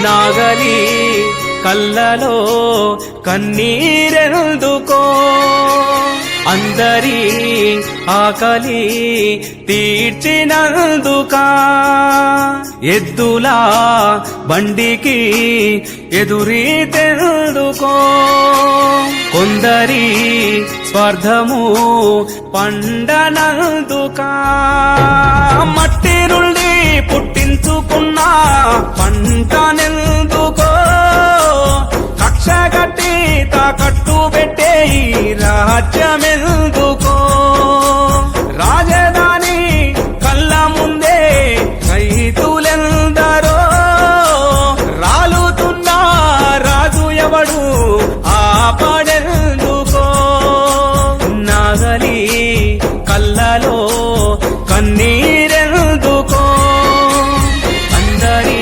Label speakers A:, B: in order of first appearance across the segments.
A: నాగలి కళ్ళలో కన్నీరెందుకో అందరి ఆకలి తీర్చినందుకా ఎద్దులా బండికి ఎదురీతెందుకో కొందరి స్వార్థము పండనందుకా మట్టి నుండి పుట్టించుకున్న పంటనెందుకో కక్ష కట్టి తాకట్టు పెట్టే ఈ రాజ్యమెందుకో రాజధాని కళ్ళ ముందే రైతులెందరో రాలుతున్న రాజు ఎవడు ఆపడెందుకో నాగలి కళ్ళలో కన్నీరెందుకో అందరి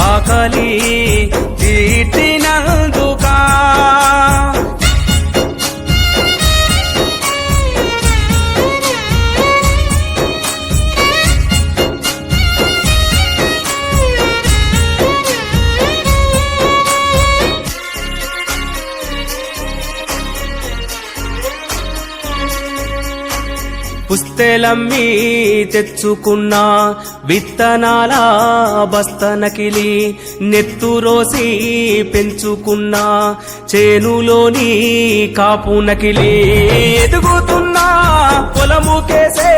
A: ఆకలి తీర్చినందుకా పుస్తెలమ్మి తెచ్చుకున్న విత్తనాల బస్తనకిలి నెత్తురోసి పెంచుకున్న చేనులోని కాపునకిలి ఎదుగుతున్న పొలముకేసే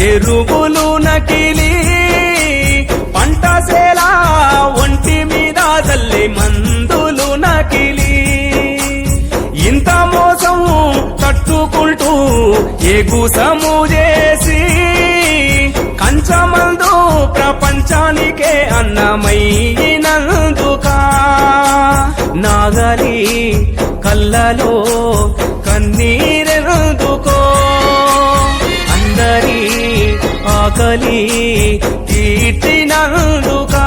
A: ఎరువులు నకిలి పంటసేల ఒంటి మీద తల్లి మందులు నకిలి ఇంత మోసం తట్టుకుంటూ ఎగుసము చేసి కంచమందు ప్రపంచానికే అన్నమైనందుకా నాగలి కళ్ళలో కన్నీరెందుకో అందరి ఆకలి తీర్చినందుకా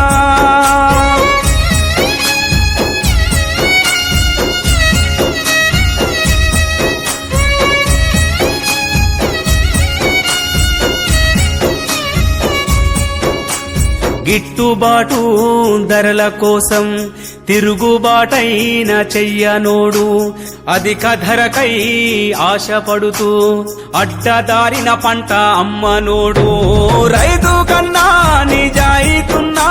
A: గిట్టుబాటు ధరల కోసం తిరుగుబాటైన చెయ్యనోడు అధిక ధరకై ఆశపడుతూ అడ్డదారిన పంట అమ్మనోడు రైతు కన్నా నిజాయితున్నా